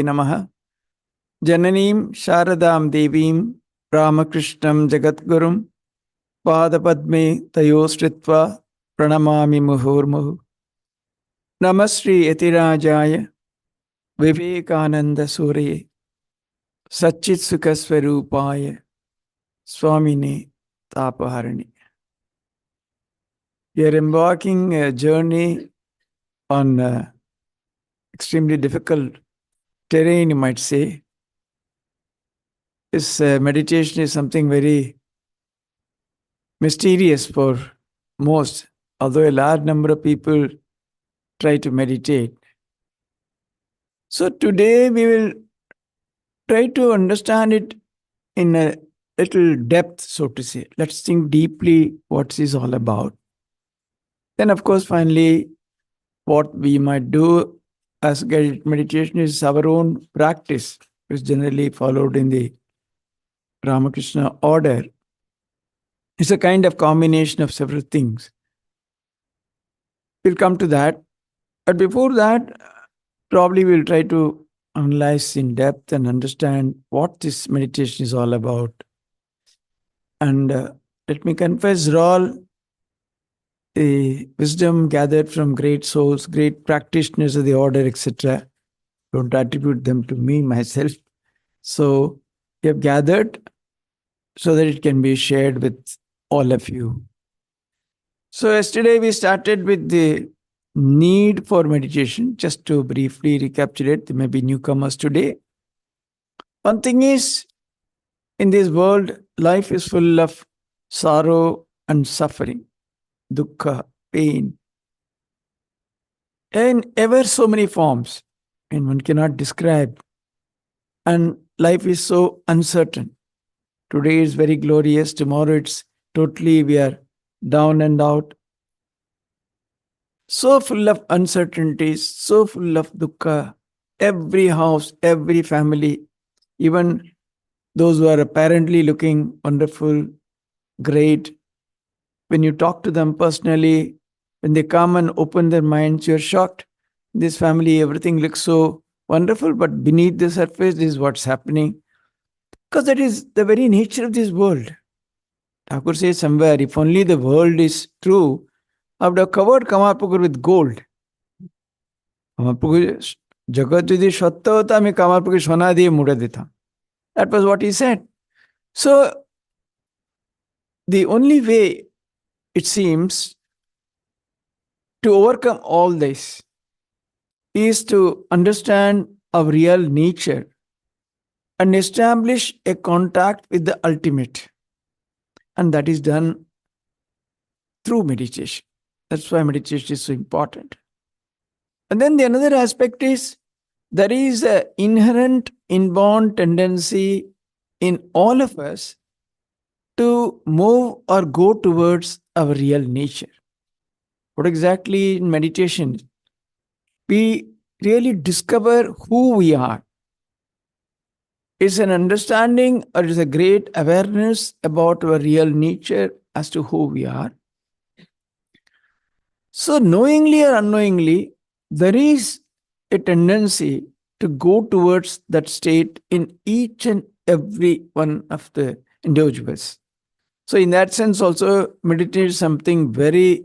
Namaha. Jananim Sharadam Devim Ramakrishnam Jagatgurum Padapadme Tayostritva Pranamami Muhurmuhu. Namasri Yatirajaya Vivekananda Surye Satchit Sukasvarupaya Swamine Tapaharani. We are embarking a journey on extremely difficult terrain, you might say. This meditation is something very mysterious for most, although a large number of people try to meditate. So today we will try to understand it in a little depth, so to say. Let's think deeply what this is all about. Then, of course, finally, what we might do as guided meditation is our own practice, which is generally followed in the Ramakrishna order. It's a kind of combination of several things. We'll come to that. But before that, probably we'll try to analyze in depth and understand what this meditation is all about. And let me confess, all the wisdom gathered from great souls, great practitioners of the order, etc. Don't attribute them to me, myself. So we have gathered so that it can be shared with all of you. So yesterday we started with the need for meditation. Just to briefly recapitulate, there may be newcomers today. One thing is, in this world, life is full of sorrow and suffering, dukkha, pain, in ever so many forms, and one cannot describe. And life is so uncertain. Today is very glorious, tomorrow it's totally, we are down and out. So full of uncertainties, so full of dukkha. Every house, every family, even those who are apparently looking wonderful, great, when you talk to them personally, when they come and open their minds, you're shocked. This family, everything looks so wonderful, but beneath the surface is what's happening. Because that is the very nature of this world. Thakur says somewhere, if only the world is true, I would have covered Kamarpukur with gold. Kamarpukur, Jagat jodi sattya hota, ami Kamarpukur sona diye mure deta. That was what he said. So, the only way, it seems, to overcome all this is to understand our real nature and establish a contact with the ultimate. And that is done through meditation. That's why meditation is so important. And then the another aspect is, there is an inherent, inborn tendency in all of us to move or go towards our real nature. What exactly in meditation? We really discover who we are. It's an understanding or it's a great awareness about our real nature as to who we are. So knowingly or unknowingly, there is a tendency to go towards that state in each and every one of the individuals. So in that sense also, meditation is something very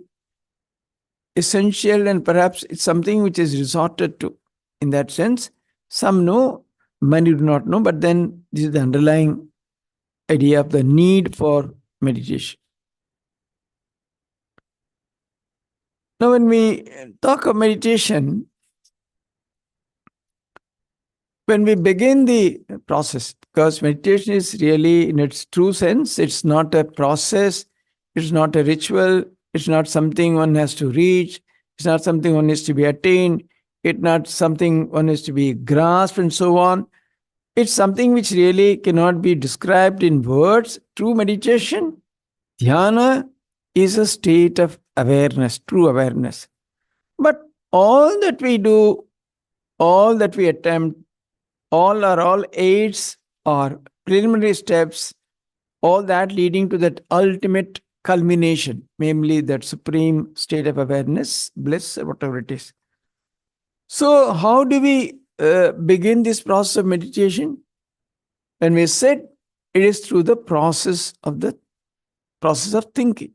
essential, and perhaps it's something which is resorted to. In that sense, some know, many do not know, but then this is the underlying idea of the need for meditation. Now, when we talk of meditation, when we begin the process, because meditation is really, in its true sense, it's not a process, it's not a ritual, it's not something one has to reach, it's not something one is to be attained, it's not something one is to be grasped and so on. It's something which really cannot be described in words. True meditation, dhyana, is a state of awareness, true awareness. But all that we do, all that we attempt, all aids or preliminary steps, all that leading to that ultimate culmination, namely that supreme state of awareness, bliss, or whatever it is. So how do we begin this process of meditation? When we said it is through the process of thinking,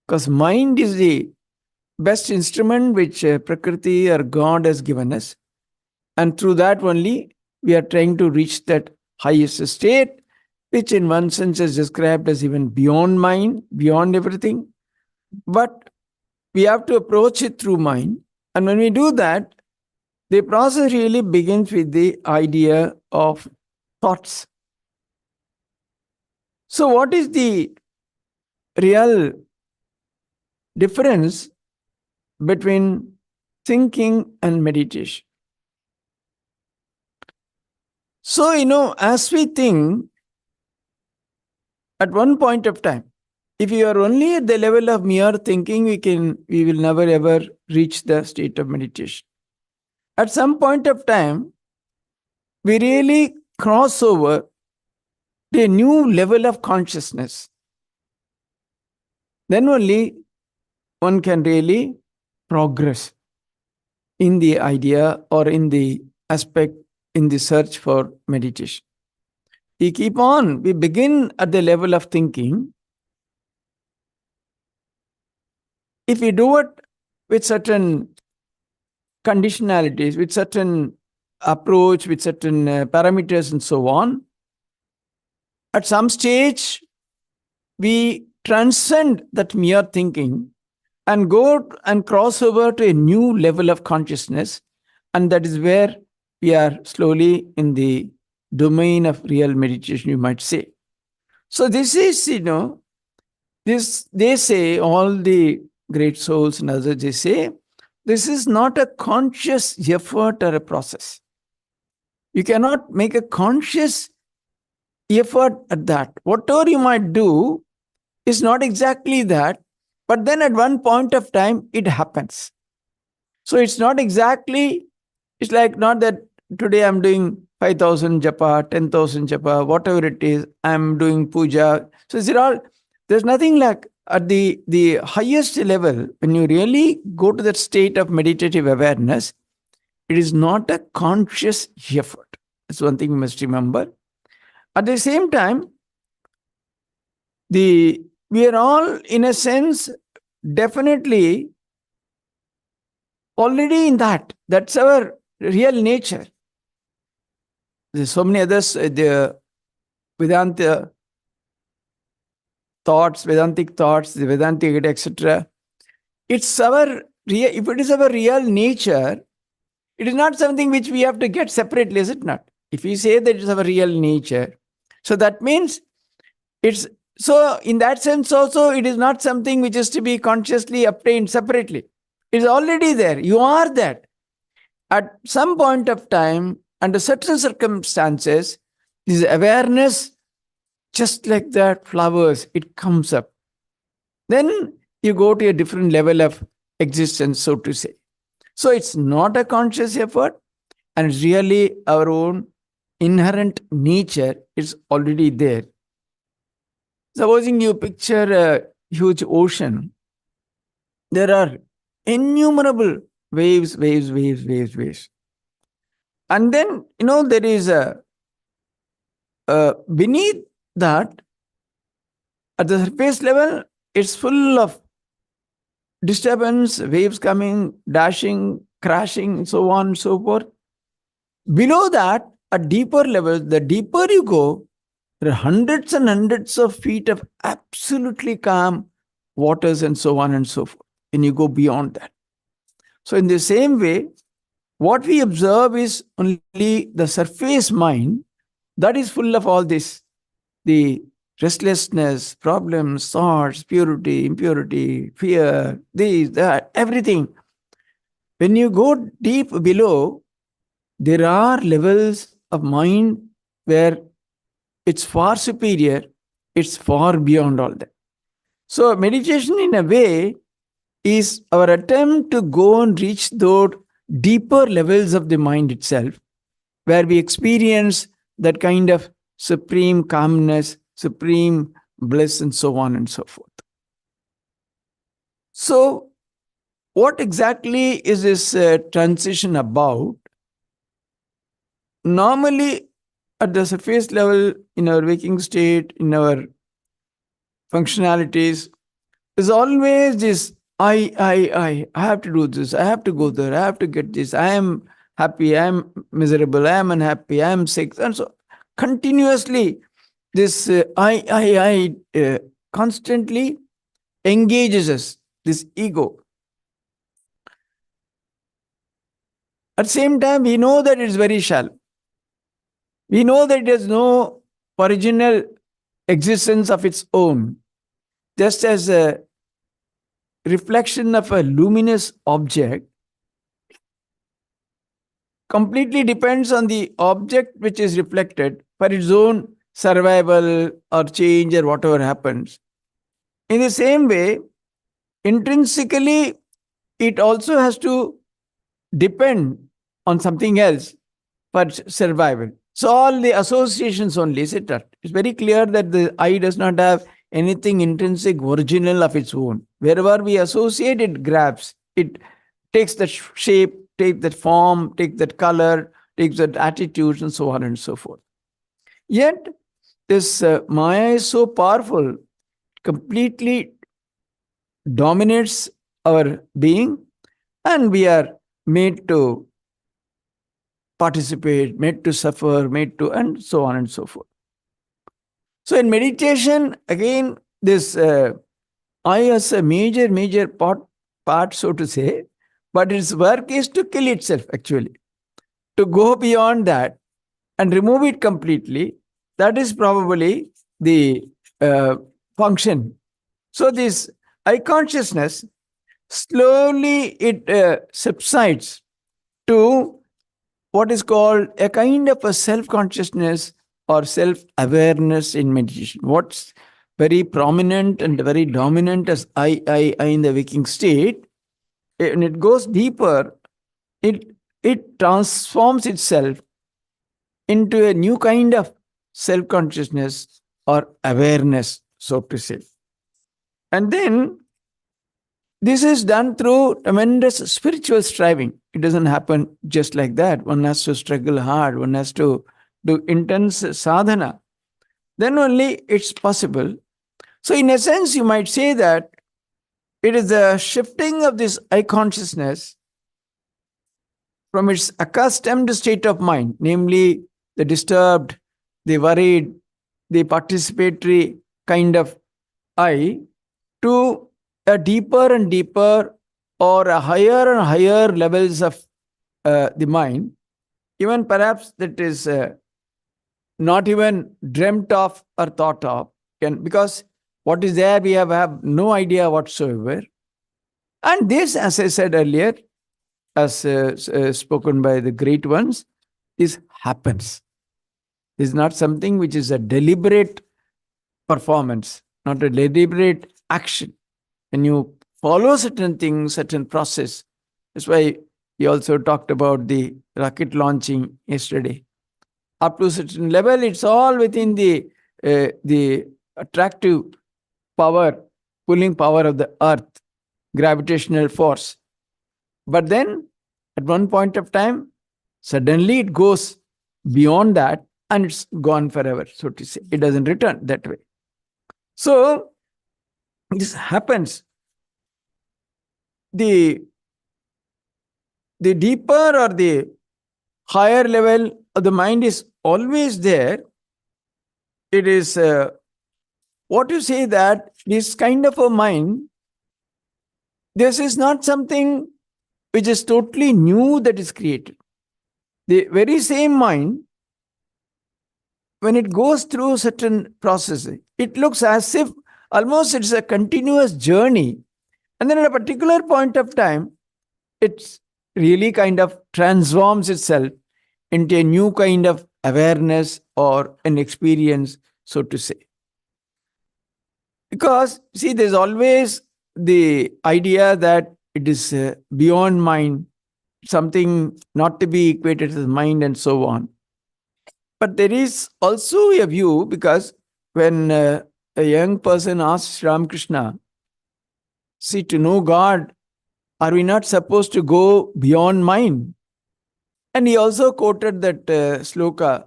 because mind is the best instrument which Prakriti or God has given us, and through that only we are trying to reach that highest state, which in one sense is described as even beyond mind, beyond everything. But we have to approach it through mind, and when we do that, the process really begins with the idea of thoughts. So, what is the real difference between thinking and meditation? So, as we think, at one point of time, if you are only at the level of mere thinking, we will never ever reach the state of meditation. At some point of time, we really cross over to a new level of consciousness. Then only one can really progress in the idea or in the aspect, in the search for meditation. We begin at the level of thinking. If we do it with certain conditionalities, with certain approach, with certain parameters and so on, at some stage, we transcend that mere thinking and go and cross over to a new level of consciousness. And that is where we are slowly in the domain of real meditation, you might say. So this is, this, they say, all the great souls and others, they say, this is not a conscious effort or a process. You cannot make a conscious effort at that. Whatever you might do is not exactly that, but then at one point of time, it happens. So it's not exactly, it's like not that today I'm doing 5,000 japa, 10,000 japa, whatever it is, I'm doing puja. So there's nothing like at the highest level, when you really go to that state of meditative awareness, it is not a conscious effort. That's one thing you must remember. At the same time, we are all, in a sense, definitely already in that. That's our real nature. There's so many others, the Vedanta thoughts, Vedantic thoughts, the Vedantic, etc. It's if it is our real nature, it is not something which we have to get separately, is it not? If we say that it's our real nature, so that means it's, so in that sense also, it is not something which is to be consciously obtained separately. It is already there. You are that. At some point of time, under certain circumstances, this awareness, just like that flowers, it comes up. Then you go to a different level of existence, so to say. So it's not a conscious effort, and it's really our own inherent nature is already there. Supposing you picture a huge ocean, there are innumerable waves. And then, there is beneath that, at the surface level, it's full of disturbance, waves coming, dashing, crashing, so on and so forth. Below that, at deeper levels, the deeper you go, there are hundreds and hundreds of feet of absolutely calm waters and so on and so forth. And you go beyond that. So in the same way, what we observe is only the surface mind that is full of all this, the restlessness, problems, thoughts, purity, impurity, fear, this, that, everything. When you go deep below, there are levels of mind where it's far superior, it's far beyond all that. So meditation, in a way, is our attempt to go and reach those deeper levels of the mind itself, where we experience that kind of supreme calmness, supreme bliss, and so on and so forth. So, what exactly is this transition about? normally at the surface level, in our waking state, in our functionalities, is always this I have to do this, I have to go there, I have to get this, I am happy, I am miserable, I am unhappy, I am sick. And so continuously, this I constantly engages us, this ego. At the same time, we know that it's very shallow. We know that it has no original existence of its own. Just as a reflection of a luminous object completely depends on the object which is reflected for its own survival or change or whatever happens. In the same way, intrinsically, it also has to depend on something else for survival. So all the associations only, etc. It's very clear that the I does not have anything intrinsic, original of its own. Wherever we associate, it grabs. It takes that shape, takes that form, takes that color, takes that attitudes, and so on and so forth. Yet, this Maya is so powerful, completely dominates our being, and we are made to participate, made to suffer, made to, and so on and so forth. So in meditation, again, this I has a major part, so to say, but its work is to kill itself, actually. To go beyond that and remove it completely, that is probably the function. So this I consciousness, slowly it subsides to what is called a kind of a self-consciousness or self-awareness in meditation. What's very prominent and very dominant as I in the waking state, and it goes deeper, it transforms itself into a new kind of self-consciousness or awareness, so to say. And then this is done through tremendous spiritual striving. It doesn't happen just like that. One has to struggle hard. One has to do intense sadhana. Then only it's possible. So in a sense, you might say that it is the shifting of this I consciousness from its accustomed state of mind, namely the disturbed, the worried, the participatory kind of I, to a deeper and deeper or a higher and higher levels of the mind, even perhaps that is not even dreamt of or thought of, because what is there we have no idea whatsoever. And this, as I said earlier, as spoken by the great ones, this happens. This is not something which is a deliberate performance, not a deliberate action. When you follow certain things, certain process, that's why we also talked about the rocket launching yesterday. Up to a certain level, it's all within the attractive power, pulling power of the earth, gravitational force. But then, at one point of time, suddenly it goes beyond that and it's gone forever, so to say. It doesn't return that way. So, this happens. The deeper or the higher level of the mind is always there. It is what you say that this kind of a mind, this is not something which is totally new that is created. The very same mind, when it goes through certain processes, it looks as if almost it's a continuous journey. And then at a particular point of time, it really kind of transforms itself into a new kind of awareness or an experience, so to say. Because, see, there's always the idea that it is beyond mind, something not to be equated with mind and so on. But there is also a view, because when a young person asks Ramakrishna, see, to know God, are we not supposed to go beyond mind? And he also quoted that sloka,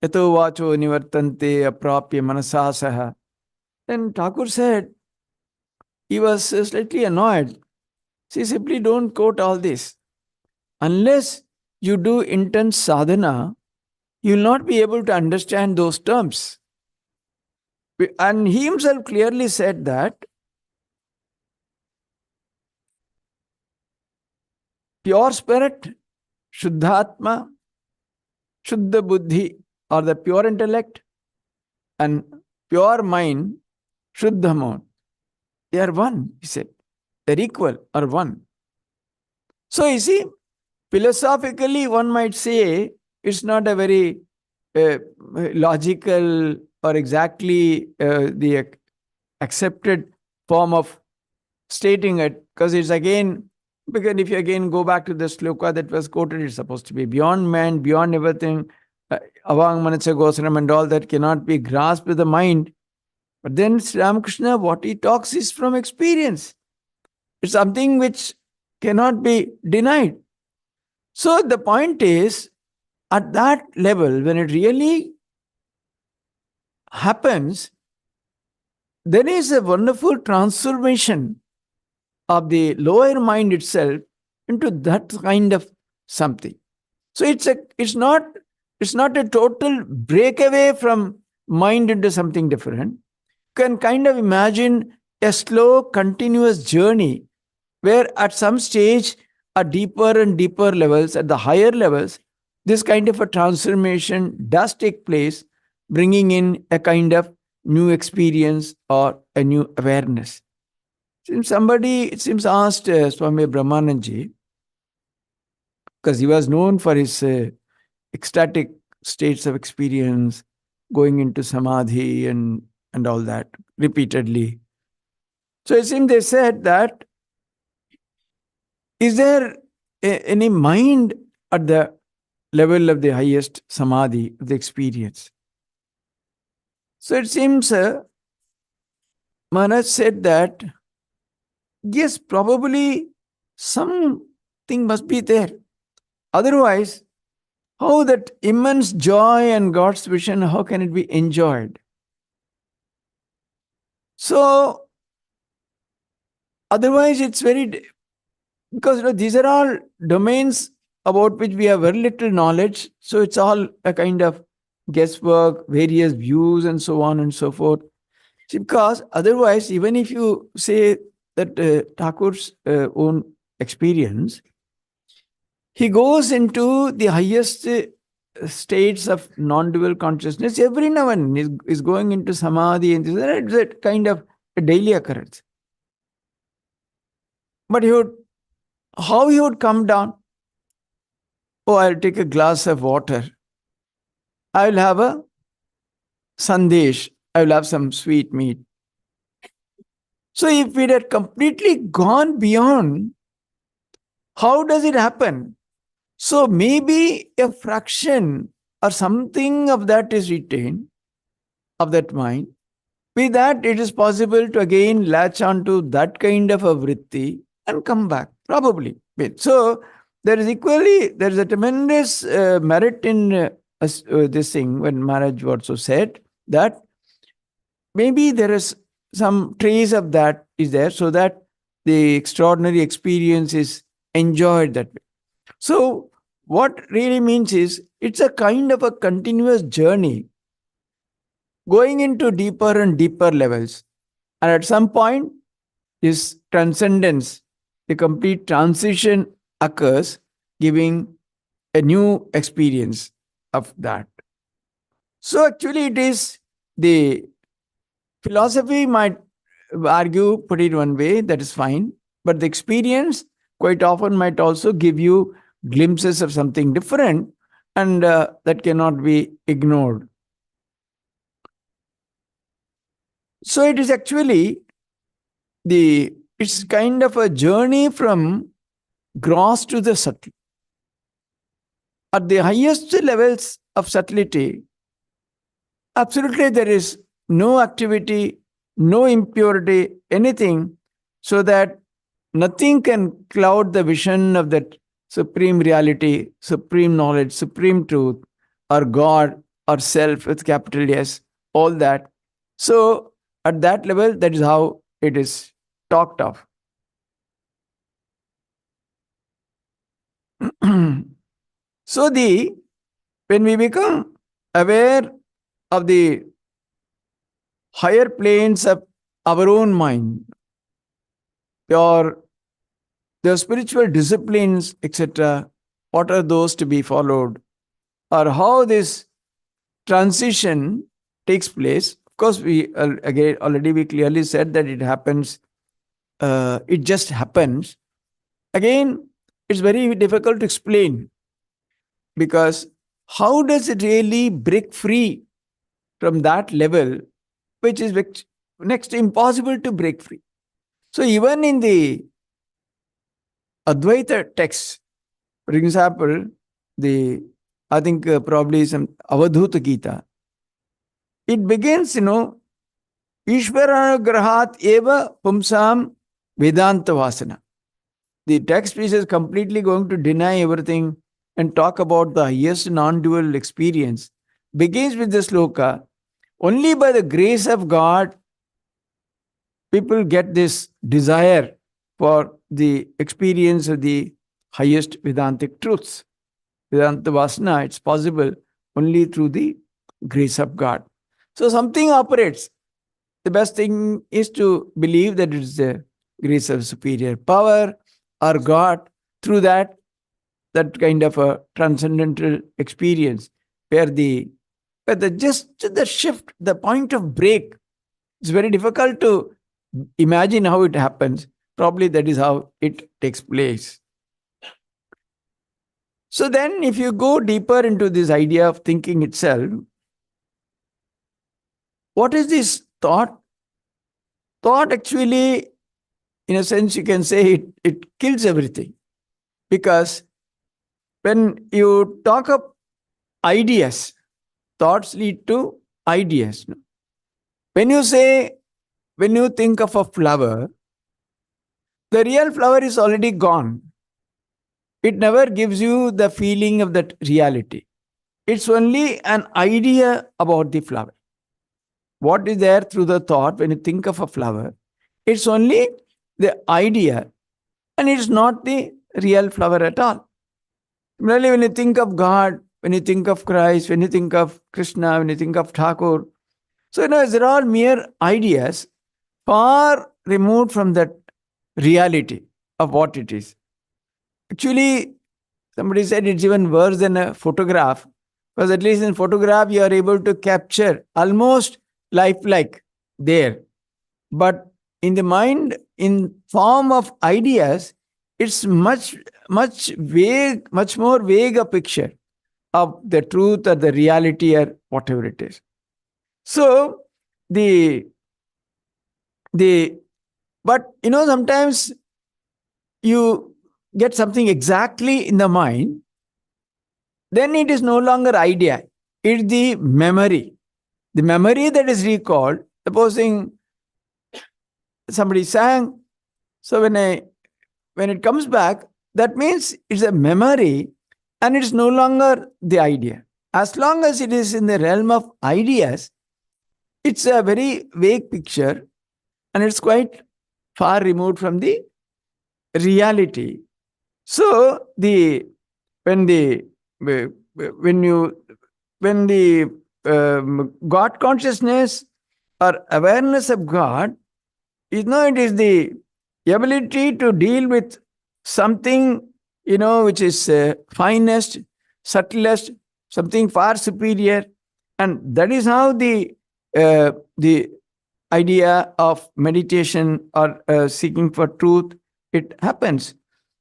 Yato vacho nivartante aprapya manasasaha. Then Thakur said he was slightly annoyed. See, simply don't quote all this. Unless you do intense sadhana, you will not be able to understand those terms. And he himself clearly said that pure spirit, Shuddhatma, Shuddha Buddhi, or the pure intellect, and pure mind, Shuddha Mon, they are one, he said. They're equal or one. So you see, philosophically, one might say it's not a very logical or exactly the accepted form of stating it, because it's again, because if you again go back to the sloka that was quoted, it's supposed to be beyond man, beyond everything, avang manasya gosaram and all that cannot be grasped with the mind. But then Ramakrishna, what he talks is from experience. It's something which cannot be denied. So the point is, at that level, when it really happens, there is a wonderful transformation of the lower mind itself into that kind of something. So it's not a total breakaway from mind into something different. You can kind of imagine a slow, continuous journey where at some stage, at deeper and deeper levels, at the higher levels, this kind of a transformation does take place, bringing in a kind of new experience or a new awareness. Somebody, it seems, asked Swami Brahmananji, because he was known for his ecstatic states of experience, going into samadhi and all that repeatedly. So it seems they said that, is there any mind at the level of the highest samadhi, of the experience? So it seems Maharaj said that, yes, probably something must be there. Otherwise, how that immense joy and God's vision, how can it be enjoyed? So, otherwise it's very, because these are all domains about which we have very little knowledge. So it's all a kind of guesswork, various views and so on and so forth. See, because otherwise, even if you say that Thakur's own experience, he goes into the highest states of non-dual consciousness every now and then. Is going into samadhi, and it's a kind of a daily occurrence. But how he would come down? Oh, I'll take a glass of water. I'll have a sandesh. I will have some sweet meat. So if it had completely gone beyond, how does it happen? So maybe a fraction or something of that is retained, of that mind. With that, it is possible to again latch onto that kind of a vritti and come back, probably. So there is a tremendous merit in this thing when Maharaj also said that maybe there is some trace of that is there, so that the extraordinary experience is enjoyed that way. So what really means is, it's a kind of a continuous journey going into deeper and deeper levels. And at some point, this transcendence, the complete transition occurs, giving a new experience of that. So actually it is, the philosophy might argue, put it one way, that is fine. But the experience quite often might also give you glimpses of something different, and that cannot be ignored. So it is actually it's kind of a journey from gross to the subtle. At the highest levels of subtlety, absolutely there is no activity, no impurity, anything, so that nothing can cloud the vision of that supreme reality, supreme knowledge, supreme truth, or God, or self with capital S, all that. So, at that level, that is how it is talked of. So, when we become aware of the higher planes of our own mind, or the spiritual disciplines, etc., what are those to be followed, or how this transition takes place. Of course, we again already we clearly said that it happens. It just happens. Again, it's very difficult to explain, because how does it really break free from that level, which is next to impossible to break free? So even in the Advaita text, for example, the I think probably some Avadhuta Gita, it begins, Ishvaragrahat eva pumsam Vedanta vasana. The text piece is completely going to deny everything and talk about the highest non-dual experience. Begins with the sloka, only by the grace of God, people get this desire for the experience of the highest Vedantic truths. Vedanta Vasana, it's possible only through the grace of God. So something operates. The best thing is to believe that it is the grace of superior power or God. Through that kind of a transcendental experience, where the just the shift, the point of break, it's very difficult to imagine how it happens. Probably that is how it takes place. So then, if you go deeper into this idea of thinking itself, what is this thought? Thought actually, in a sense, you can say it kills everything. Because when you talk of ideas, thoughts lead to ideas. When you think of a flower, the real flower is already gone. It never gives you the feeling of that reality. It's only an idea about the flower. What is there through the thought when you think of a flower? It's only the idea, and it's not the real flower at all. Similarly, when you think of God, when you think of Christ, when you think of Krishna, when you think of Thakur, so they're all mere ideas, far removed from that reality of what it is. Actually, somebody said it's even worse than a photograph, because at least in photograph you are able to capture almost lifelike there. But in the mind, in form of ideas, it's much vague, much more vague a picture of the truth or the reality or whatever it is. So but sometimes you get something exactly in the mind, then it is no longer idea. It's the memory. The memory that is recalled. Supposing somebody sang, so when it comes back, that means it's a memory and it's no longer the idea. As long as it is in the realm of ideas, it's a very vague picture and it's quite far removed from the reality. So when the God consciousness or awareness of God, it is the ability to deal with something which is finest, subtlest, something far superior, and that is how the idea of meditation or seeking for truth, it happens.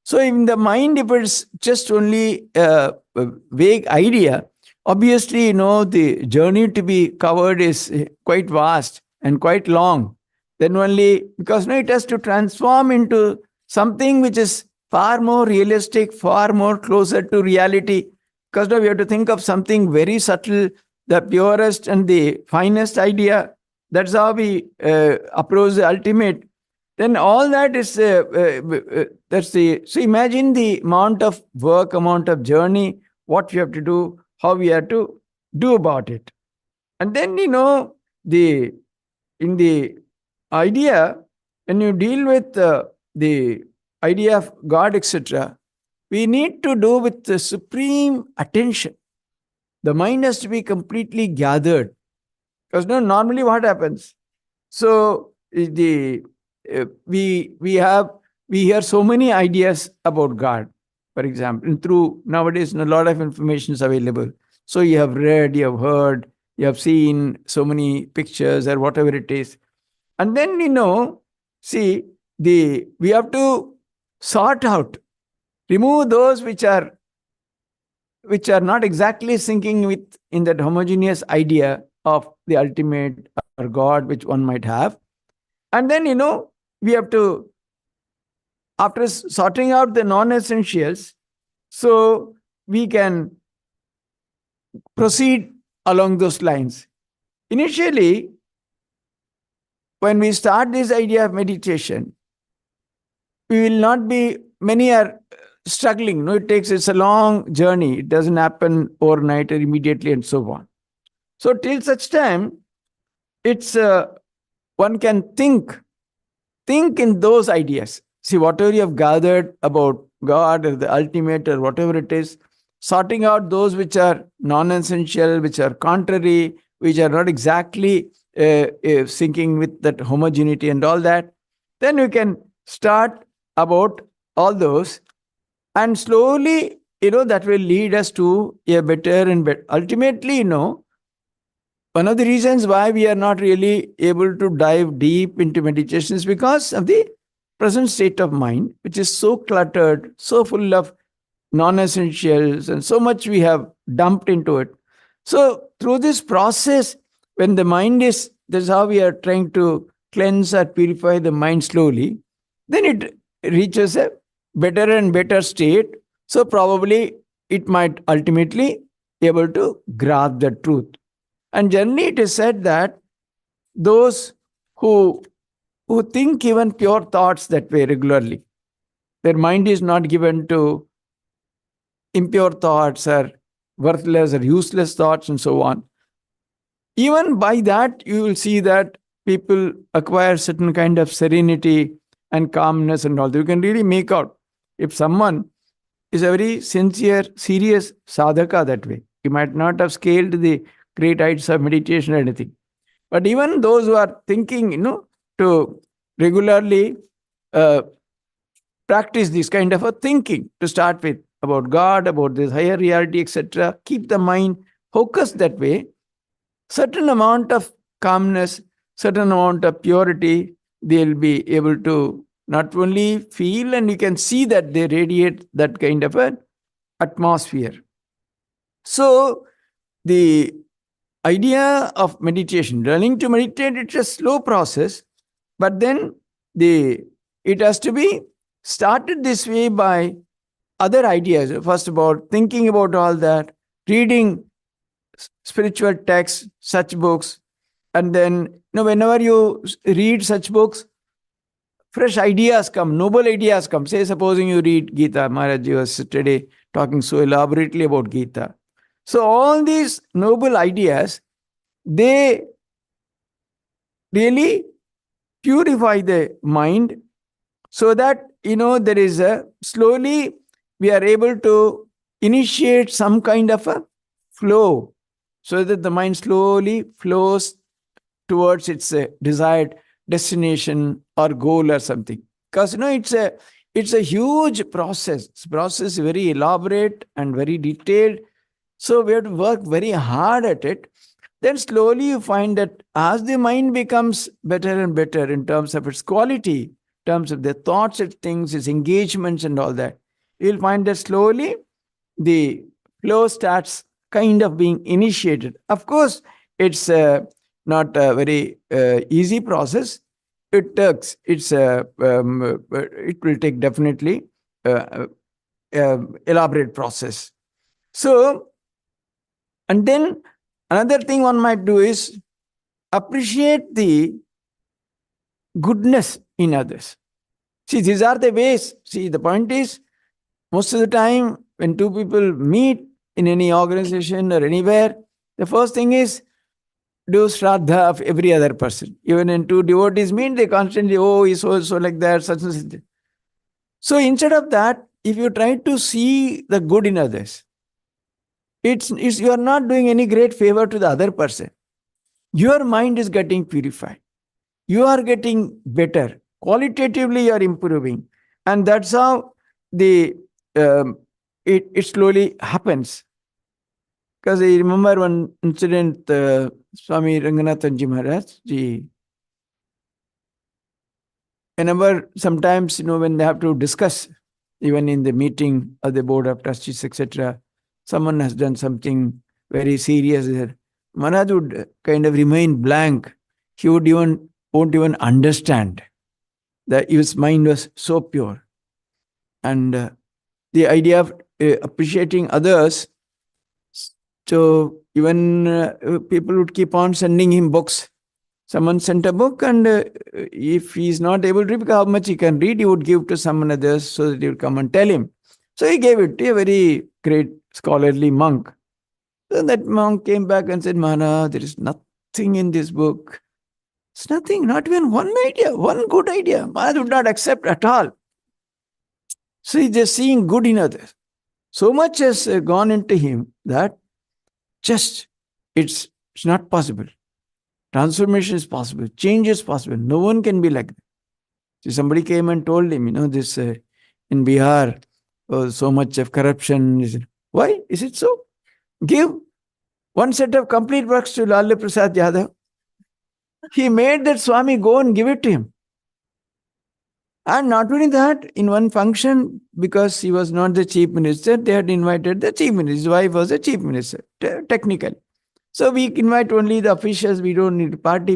So in the mind, if it's just only a vague idea, obviously the journey to be covered is quite vast and quite long. Then only, because it has to transform into something which is far more realistic, far more closer to reality. Because now we have to think of something very subtle, the purest and the finest idea. That's how we approach the ultimate. then all that is that's the so imagine the amount of work, amount of journey, what we have to do, how we have to do about it. And then the in the idea, when you deal with the idea of God, etc., we need to do with the supreme attention. The mind has to be completely gathered, because normally what happens, so the we hear so many ideas about God, for example, and through nowadays a lot of information is available. So you have read, you have heard, you have seen so many pictures or whatever it is, and then see, we have to sort out, remove those which are not exactly syncing with in that homogeneous idea of the ultimate or God which one might have. And then we have to, after sorting out the non-essentials, so we can proceed along those lines. Initially, when we start this idea of meditation, we will not be, many are struggling. It's a long journey. It doesn't happen overnight or immediately and so on. So till such time, it's one can think in those ideas. See, whatever you have gathered about God or the ultimate or whatever it is, sorting out those which are non-essential, which are contrary, which are not exactly syncing with that homogeneity and all that, then you can start about all those, and slowly, that will lead us to a better and better. Ultimately, one of the reasons why we are not really able to dive deep into meditation is because of the present state of mind, which is so cluttered, so full of non-essentials, and so much we have dumped into it. So through this process, when the mind is, this is how we are trying to cleanse or purify the mind slowly, then it reaches a better and better state. So probably it might ultimately be able to grasp the truth. And generally it is said that those who think even pure thoughts that way regularly, their mind is not given to impure thoughts or worthless or useless thoughts and so on. Even by that, you will see that people acquire certain kind of serenity and calmness and all. You can really make out if someone is a very sincere, serious sadhaka that way. He might not have scaled the great heights of meditation or anything. But even those who are thinking, to regularly uh, practice this kind of a thinking to start with about God, about this higher reality, etc., keep the mind focused that way, certain amount of calmness, certain amount of purity, they'll be able to not only feel, and you can see that they radiate that kind of an atmosphere. So the idea of meditation, learning to meditate, it's a slow process, but then it has to be started this way by other ideas. First, about thinking about all that, reading spiritual texts, such books, and then whenever you read such books, fresh ideas come, noble ideas come. Say, supposing you read Gita, Maharaj was today talking so elaborately about Gita. So all these noble ideas, they really purify the mind, so that there is a, slowly we are able to initiate some kind of a flow, so that the mind slowly flows towards its desired destination or goal or something. Because it's a huge process. This process is very elaborate and very detailed, so we have to work very hard at it. Then slowly you find that as the mind becomes better and better in terms of its quality, in terms of the thoughts, its things, its engagements and all that, you'll find that slowly the flow starts kind of being initiated. Of course, it's not a very easy process. It takes, it will take definitely elaborate process. So, and then another thing one might do is appreciate the goodness in others. See, these are the ways. See, the point is, most of the time, when two people meet in any organization or anywhere, the first thing is do shraddha of every other person. Even when two devotees meet, they constantly, oh, he's so like that, such and such. So instead of that, if you try to see the good in others, it's you are not doing any great favor to the other person. Your mind is getting purified. You are getting better. Qualitatively, you are improving. And that's how the it slowly happens. Because I remember one incident, Swami Ranganathanji Maharaj, whenever sometimes, when they have to discuss, even in the meeting of the board of trustees, etc., someone has done something very serious there. Maharaj would kind of remain blank. He won't even understand that his mind was so pure. And the idea of appreciating others, so even people would keep on sending him books. Someone sent a book, and if he's not able to read how much he can read, he would give to someone else so that he would come and tell him. So he gave it to a very great scholarly monk. So that monk came back and said, Maharaj, there is nothing in this book. It's nothing, not even one idea, one good idea. Maharaj would not accept at all. So he's just seeing good in others. So much has gone into him that just it's not possible. Transformation is possible. Change is possible. No one can be like that. So somebody came and told him, this in Bihar, so much of corruption. Why is it so? Give one set of complete works to Lal Prasad Yadav. He made that Swami go and give it to him. And not only that, in one function, because he was not the chief minister, they had invited the chief minister. His wife was the chief minister, technically. So we invite only the officials, we don't need party.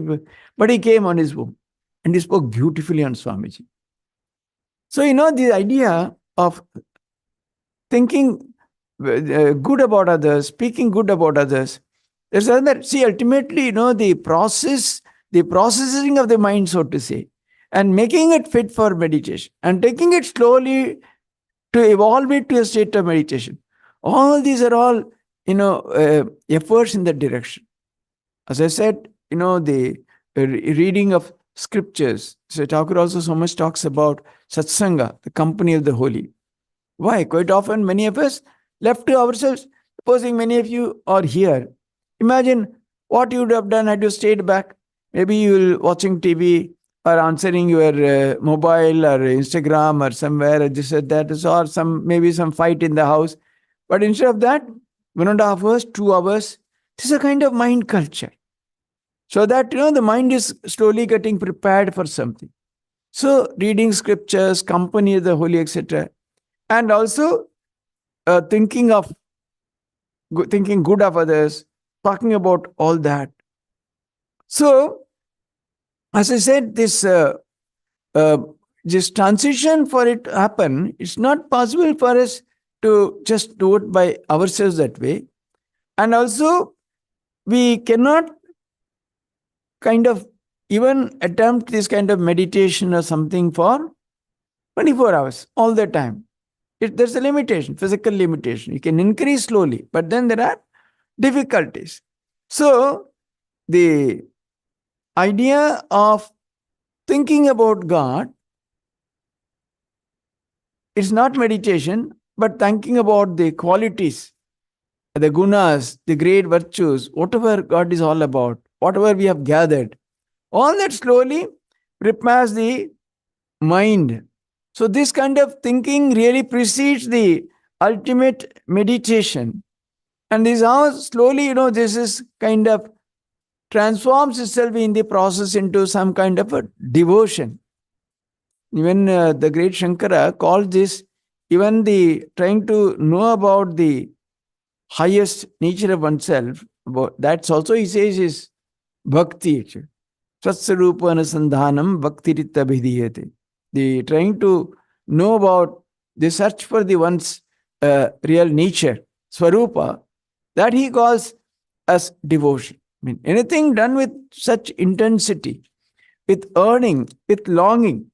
But he came on his own and he spoke beautifully on Swamiji. So, the idea of thinking good about others, speaking good about others, there's another, see, ultimately, the processing of the mind, so to say, and making it fit for meditation and taking it slowly to evolve it to a state of meditation. All these are all, efforts in that direction. As I said, the reading of scriptures. So Thakur also so much talks about satsanga, the company of the holy. Why? Quite often, many of us left to ourselves, supposing many of you are here. Imagine what you would have done had you stayed back. Maybe you were watching TV or answering your mobile or Instagram or somewhere, or this or that, or maybe some fight in the house. But instead of that, 1.5 hours, 2 hours, this is a kind of mind culture. So that, the mind is slowly getting prepared for something. So reading scriptures, company of the holy, etc. And also thinking good of others, talking about all that. So, as I said, this transition for it to happen, it's not possible for us to just do it by ourselves that way. And also, we cannot kind of even attempt this kind of meditation or something for 24 hours all the time. There's a limitation, physical limitation. You can increase slowly, but then there are difficulties. So, the idea of thinking about God is not meditation, but thinking about the qualities, the gunas, the great virtues, whatever God is all about, whatever we have gathered, all that slowly prepares the mind. So this kind of thinking really precedes the ultimate meditation. And this is how slowly, this is kind of transforms itself in the process into some kind of a devotion. Even the great Shankara called this, even the trying to know about the highest nature of oneself, that's also, he says, is bhakti. Svatsarupa anusandhanam bhaktirita bhidiyate. The trying to know about the search for the one's real nature, swarupa, that he calls as devotion. Anything done with such intensity, with earning, with longing,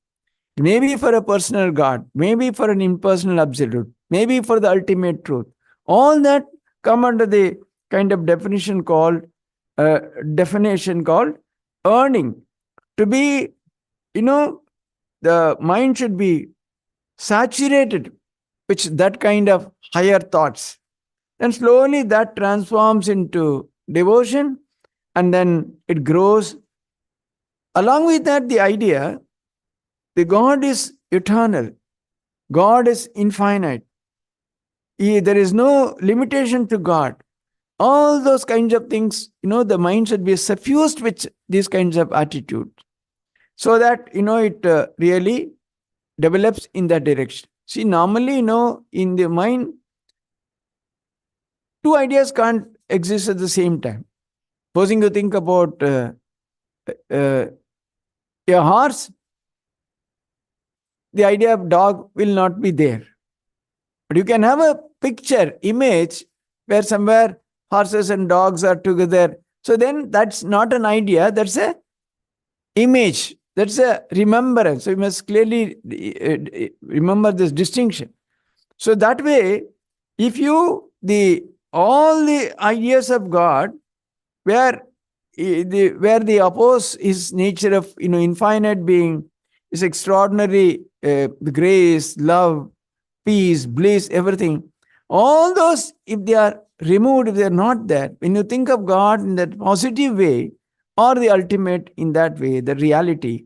maybe for a personal God, maybe for an impersonal absolute, maybe for the ultimate truth. All that come under the kind of uh, definition called earning. To be, you know, the mind should be saturated with that kind of higher thoughts. And slowly that transforms into devotion, and then it grows. Along with that, the idea the God is eternal, God is infinite, there is no limitation to God. All those kinds of things, the mind should be suffused with these kinds of attitude, so that, it really develops in that direction. See, normally, in the mind, two ideas can't exist at the same time. Supposing you think about uh, a horse, the idea of dog will not be there. But you can have a picture, image, where somewhere horses and dogs are together. So then that's not an idea, that's a image, that's a remembrance. So you must clearly remember this distinction. So that way, if you, all the ideas of God, where the oppose his nature of infinite being, is extraordinary grace, love, peace, bliss, everything. All those, if they are removed, if they are not there, when you think of God in that positive way, or the ultimate in that way, the reality,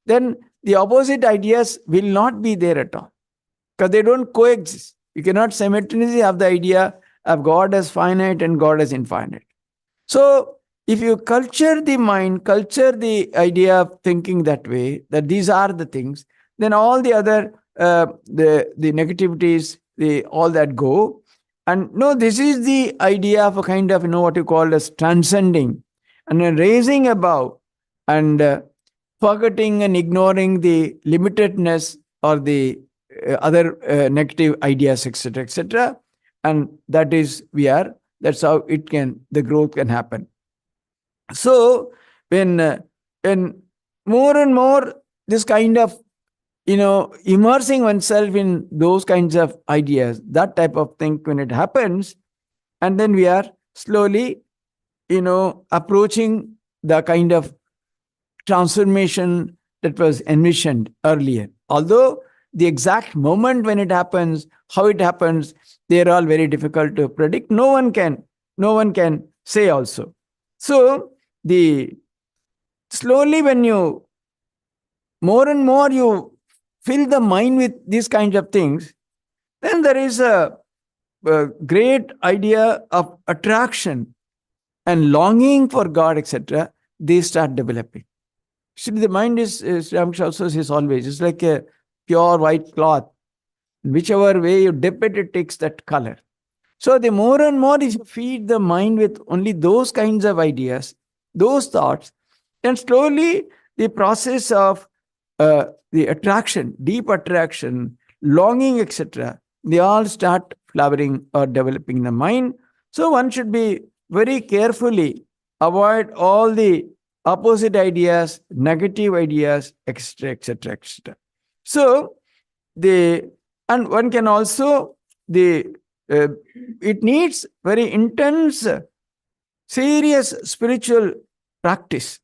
then the opposite ideas will not be there at all, because they don't coexist. You cannot simultaneously have the idea of God as finite and God as infinite. So, if you culture the mind, culture the idea of thinking that way, that these are the things, then all the other the negativities, the all that go. And no, this is the idea of a kind of what you call as transcending and then raising above, and forgetting and ignoring the limitedness or the other negative ideas, etc., etc. And that is that's how the growth can happen. So when more and more this kind of immersing oneself in those kinds of ideas, that type of thing, when it happens, and then we are slowly approaching the kind of transformation that was envisioned earlier. Although the exact moment when it happens, how it happens, they are all very difficult to predict. No one can say also. So the slowly, when you more and more you fill the mind with these kinds of things, then there is a great idea of attraction and longing for God, etc. They start developing. See, the mind is Ramakrishna also says always, it's like a pure white cloth. Whichever way you dip it, it takes that color. So the more and more if you feed the mind with only those kinds of ideas, those thoughts, then slowly the process of the attraction, deep attraction, longing, etc., they all start flowering or developing in the mind. So one should be very carefully avoid all the opposite ideas, negative ideas, etc., etc., etc. So and one can also it needs very intense, serious spiritual practice.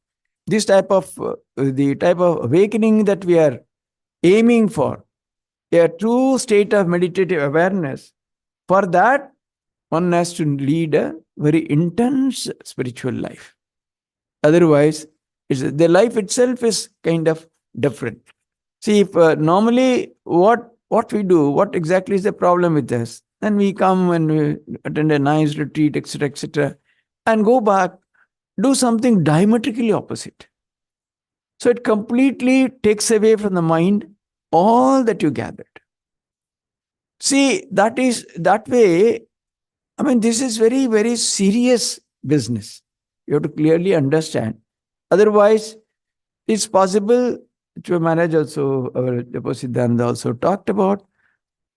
This type of the type of awakening that we are aiming for, a true state of meditative awareness. For that, one has to lead a very intense spiritual life. Otherwise, the life itself is kind of different. See, if normally what we do, what exactly is the problem with us? Then we come and we attend a nice retreat, etc., etc., and go back, do something diametrically opposite. So it completely takes away from the mind all that you gathered. See, that way, I mean, this is very, very serious business. You have to clearly understand. Otherwise, it's possible, which Maharaj also, our Siddhanta also talked about,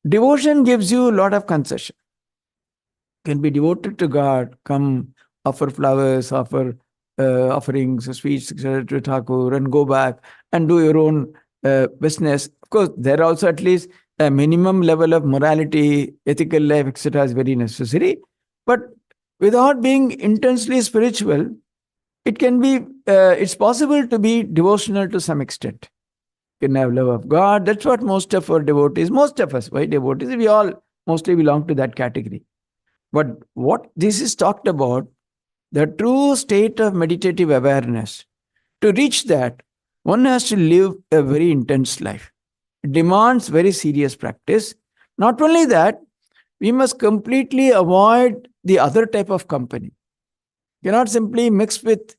devotion gives you a lot of concession. You can be devoted to God, come offer flowers, offer offerings, sweets, etc. to Thakur, and go back and do your own business. Of course, there also at least a minimum level of morality, ethical life, etc. is very necessary. But without being intensely spiritual, it can be, it's possible to be devotional to some extent. You can have love of God. That's what most of our devotees, most of us, why devotees, we all mostly belong to that category. But what this is talked about, the true state of meditative awareness, to reach that, one has to live a very intense life. It demands very serious practice. Not only that, we must completely avoid the other type of company. You cannot simply mix with,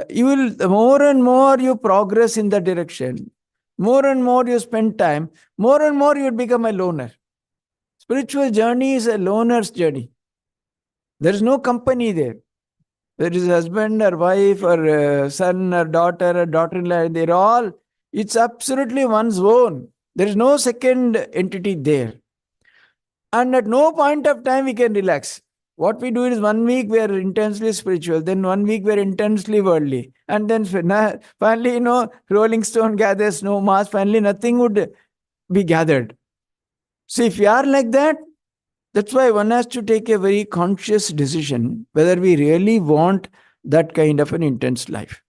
you will, the more and more you progress in that direction, more and more you spend time, more and more you will become a loner. Spiritual journey is a loner's journey. There is no company there. There is husband or wife or son or daughter-in-law. They're all, it's absolutely one's own. There is no second entity there. And at no point of time we can relax. What we do is 1 week we are intensely spiritual, then 1 week we are intensely worldly. And then finally, Rolling Stone gathers no mass, finally nothing would be gathered. So if we are like that, that's why one has to take a very conscious decision whether we really want that kind of an intense life.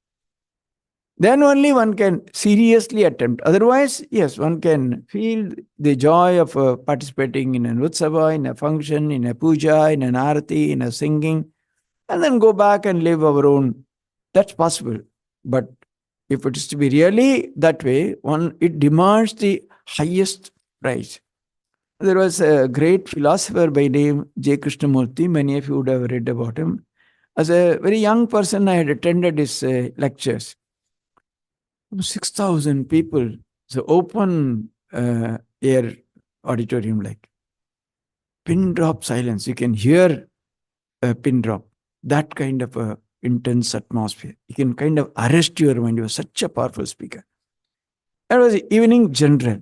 Then only one can seriously attempt. Otherwise, yes, one can feel the joy of participating in an utsava, in a function, in a puja, in an arati, in a singing, and then go back and live our own. That's possible. But if it is to be really that way, it demands the highest price. There was a great philosopher by name J. Krishnamurti. Many of you would have read about him. As a very young person, I had attended his lectures. 6,000 people. It's an open air auditorium, like pin drop silence. You can hear a pin drop. That kind of a intense atmosphere. You can kind of arrest your mind. You are such a powerful speaker. That was evening general.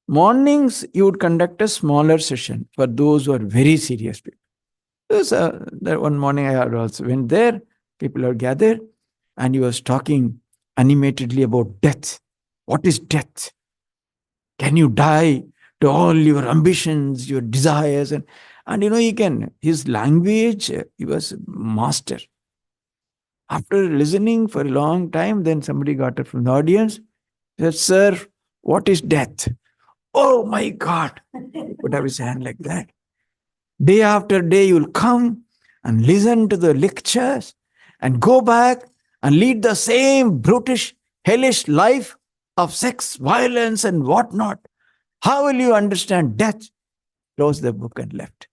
Mornings, you would conduct a smaller session for those who are very serious people. So, that one morning I had also went there. People are gathered, and he was talking animatedly about death. What is death? Can you die to all your ambitions, your desires? And he can, his language, he was master. After listening for a long time, then somebody got up from the audience, said, "Sir, what is death?" Oh my God. He put up his hand like that. Day after day, you'll come and listen to the lectures and go back and lead the same brutish, hellish life of sex, violence, and whatnot. How will you understand death? Closed the book and left.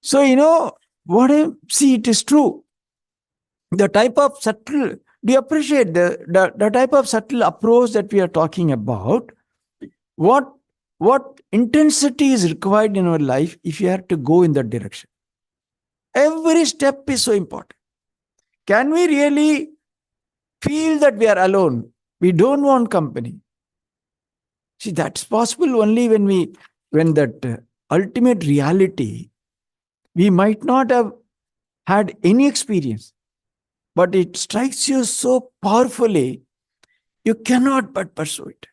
So, see, it is true. The type of subtle, do you appreciate the type of subtle approach that we are talking about? What intensity is required in our life if you have to go in that direction? Every step is so important. Can we really feel that we are alone? We don't want company. See, that's possible only when that ultimate reality, we might not have had any experience, but it strikes you so powerfully, you cannot but pursue it.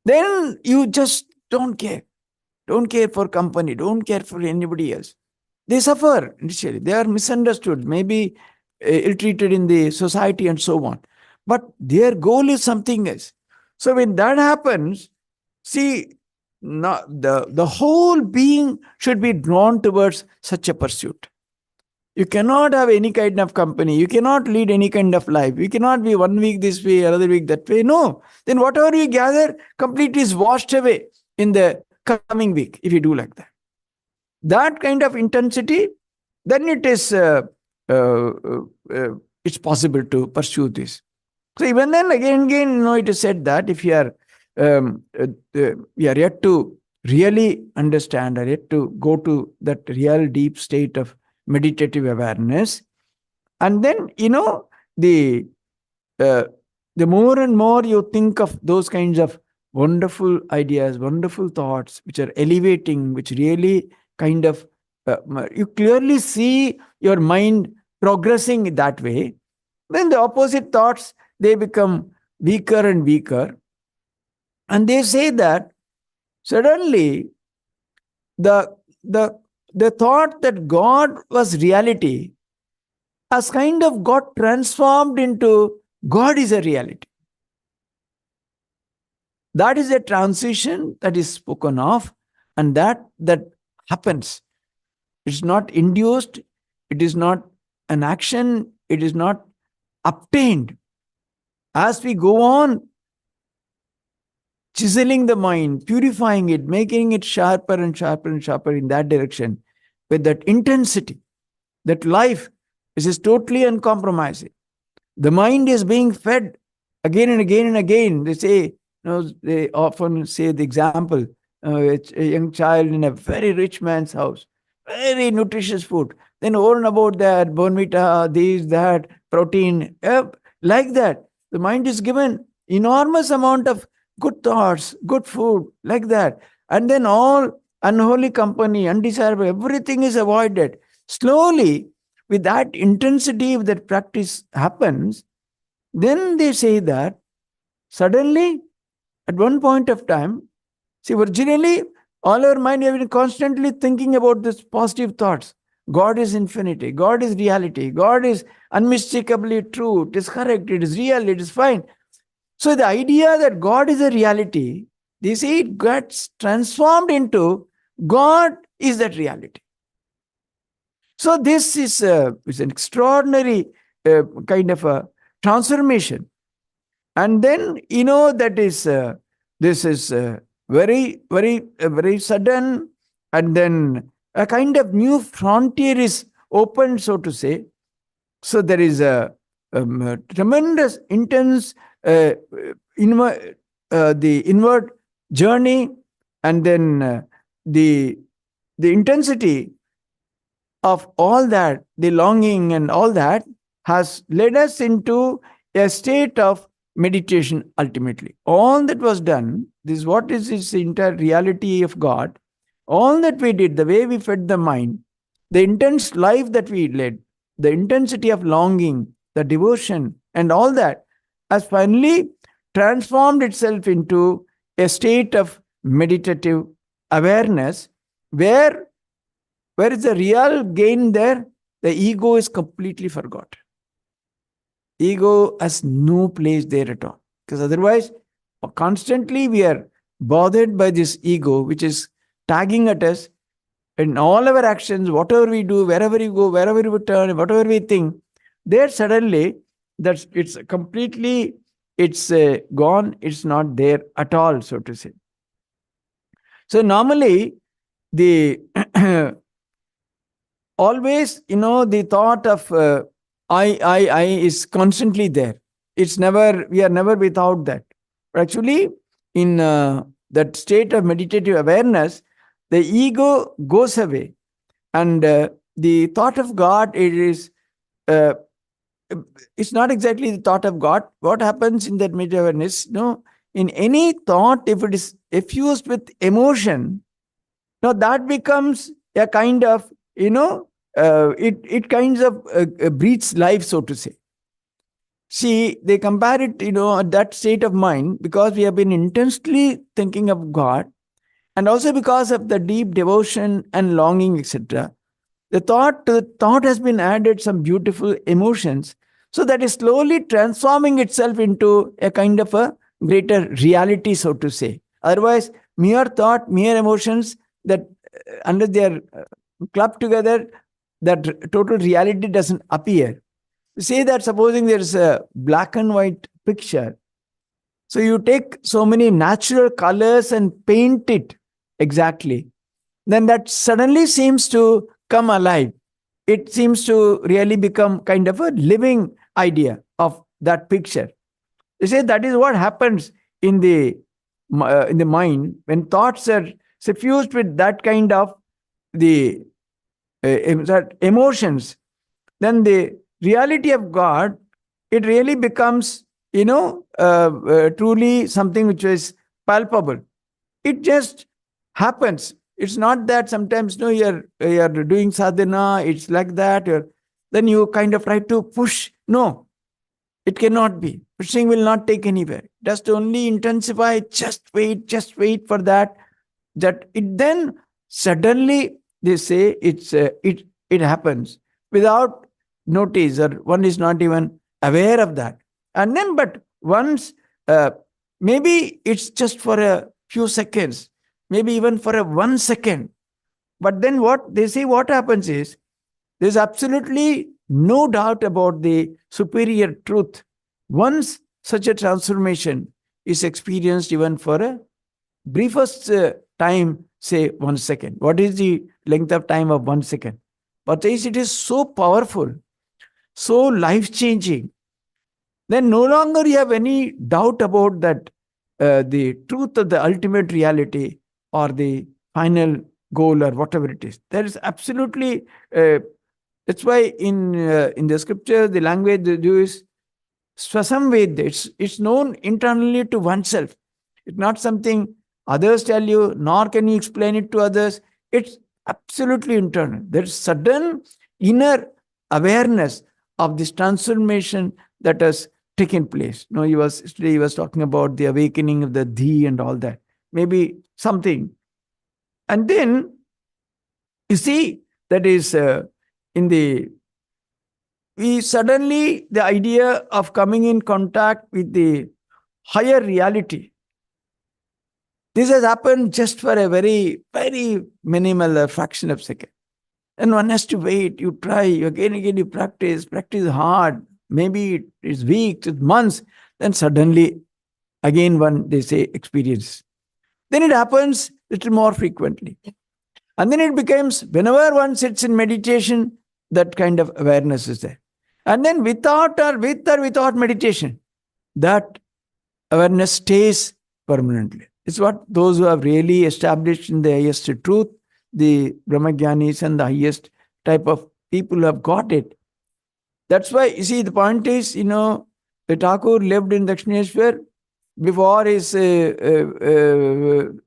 Then you just don't care. Don't care for company. Don't care for anybody else. They suffer initially. They are misunderstood, maybe ill-treated in the society and so on. But their goal is something else. So when that happens, see, the whole being should be drawn towards such a pursuit. You cannot have any kind of company. You cannot lead any kind of life. You cannot be 1 week this way, another week that way. No. Then whatever you gather completely is washed away in the coming week if you do like that. That kind of intensity, then it is it's possible to pursue this. So even then, again, it is said that if you are yet to really understand or yet to go to that real deep state of meditative awareness, and then the more and more you think of those kinds of wonderful ideas, wonderful thoughts which are elevating, which really kind of you clearly see your mind progressing that way, then the opposite thoughts they become weaker and weaker. And they say that suddenly the, the, the thought that God was reality has kind of got transformed into God is a reality. That is a transition that is spoken of, and that happens. It's not induced, it is not an action, it is not obtained. As we go on chiseling the mind, purifying it, making it sharper and sharper and sharper in that direction, with that intensity, that life is totally uncompromising. The mind is being fed again and again and again. They say, they often say the example, it's a young child in a very rich man's house, very nutritious food. Then over and about that, bonvita, this, that, protein, like that. The mind is given enormous amount of good thoughts, good food, like that. And then all unholy company, undesirable, everything is avoided. Slowly, with that intensity, with that practice happens, then they say that suddenly, at one point of time, see, originally, all our mind have been constantly thinking about this positive thoughts. God is infinity. God is reality. God is unmistakably true. It is correct. It is real. It is fine. So the idea that God is a reality, they say it gets transformed into God is that reality. So this is an extraordinary kind of a transformation. And then, that is, this is very, very, very sudden. And then a kind of new frontier is opened, so to say. So there is a tremendous, intense, the inward journey, and then the intensity of all that, the longing and all that, has led us into a state of meditation ultimately. All that was done, this is what is this entire reality of God. All that we did, the way we fed the mind, the intense life that we led, the intensity of longing, the devotion, and all that has finally transformed itself into a state of meditative awareness where is the real gain there? The ego is completely forgotten. Ego has no place there at all. Because otherwise, constantly we are bothered by this ego, which is tagging at us in all our actions, whatever we do, wherever we go, wherever we turn, whatever we think. There suddenly, it's completely, it's gone. It's not there at all, so to say. So normally, the always, the thought of I is constantly there. We are never without that. But actually, in that state of meditative awareness, the ego goes away. And the thought of God, it's not exactly the thought of God. What happens in that meditative awareness? In any thought, if it is effused with emotion, that becomes a kind of, it kinds of breathes life, so to say. See, they compare it, at that state of mind, because we have been intensely thinking of God, and also because of the deep devotion and longing, etc. The thought has been added some beautiful emotions, so that is slowly transforming itself into a kind of a greater reality, so to say. Otherwise, mere thought, mere emotions, that unless they are clubbed together, that total reality doesn't appear. Say that supposing there is a black and white picture, so you take so many natural colors and paint it exactly, then that suddenly seems to come alive. It seems to really become kind of a living idea of that picture. They say that is what happens in the mind when thoughts are suffused with that kind of the emotions. Then the reality of God, it really becomes, truly something which is palpable. It just happens. It's not that sometimes you're doing sadhana, it's like that, then you kind of try to push. No. It cannot be. Pushing will not take anywhere. Just only intensify, just wait for that. That it then suddenly they say it happens without notice, or one is not even aware of that. And then, but once uh, maybe it's just for a few seconds, maybe even for a 1 second. But then what they say, what happens is there's absolutely no doubt about the superior truth. Once such a transformation is experienced, even for a briefest time, say 1 second. What is the length of time of 1 second? But it is so powerful, so life changing. Then no longer you have any doubt about that the truth of the ultimate reality or the final goal or whatever it is. There is absolutely that's why in the scripture, the language they do is swasamved. It's known internally to oneself. It's not something others tell you, nor can you explain it to others. It's absolutely internal. There's sudden inner awareness of this transformation that has taken place. No, he was talking about the awakening of the thee and all that. Maybe something. And then you see that is in the we suddenly the idea of coming in contact with the higher reality. This has happened just for a very, very minimal fraction of a second. And one has to wait, you try, again, you practice hard. Maybe it's weeks, it's months. Then suddenly, again, one, they say, experience. Then it happens a little more frequently. And then it becomes, whenever one sits in meditation, that kind of awareness is there. And then without or without meditation, that awareness stays permanently. It's what those who have really established in the highest truth, the Brahmagyanis and the highest type of people who have got it. That's why, you see, the point is, the Thakur lived in Dakshineshwar before his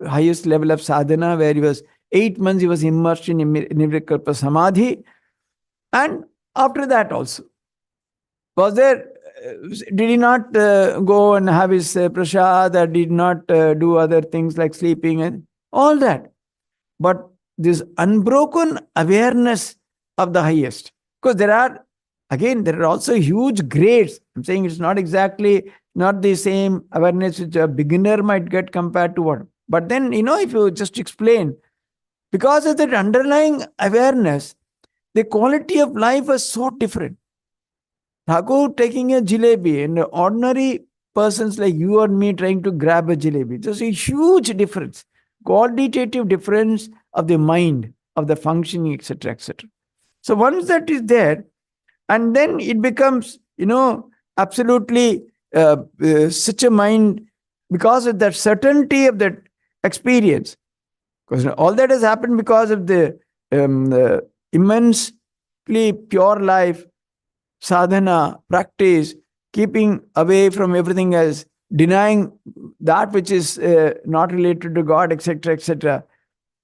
highest level of sadhana, where he was 8 months, he was immersed in Nirvikalpa Samadhi. And after that also, was there, did he not go and have his prasad, or did not do other things like sleeping and all that? But this unbroken awareness of the highest, because there are also huge grades. I'm saying it's not exactly not the same awareness which a beginner might get compared to what. But then, if you just explain, because of that underlying awareness, the quality of life is so different. Thakur taking a jalebi and ordinary persons like you or me trying to grab a jalebi. There's a huge difference, qualitative difference of the mind, of the functioning, etc., etc. So once that is there, and then it becomes, absolutely such a mind, because of that certainty of that experience. Because all that has happened because of the immensely pure life, sadhana, practice, keeping away from everything else, denying that which is not related to God, etc., etc.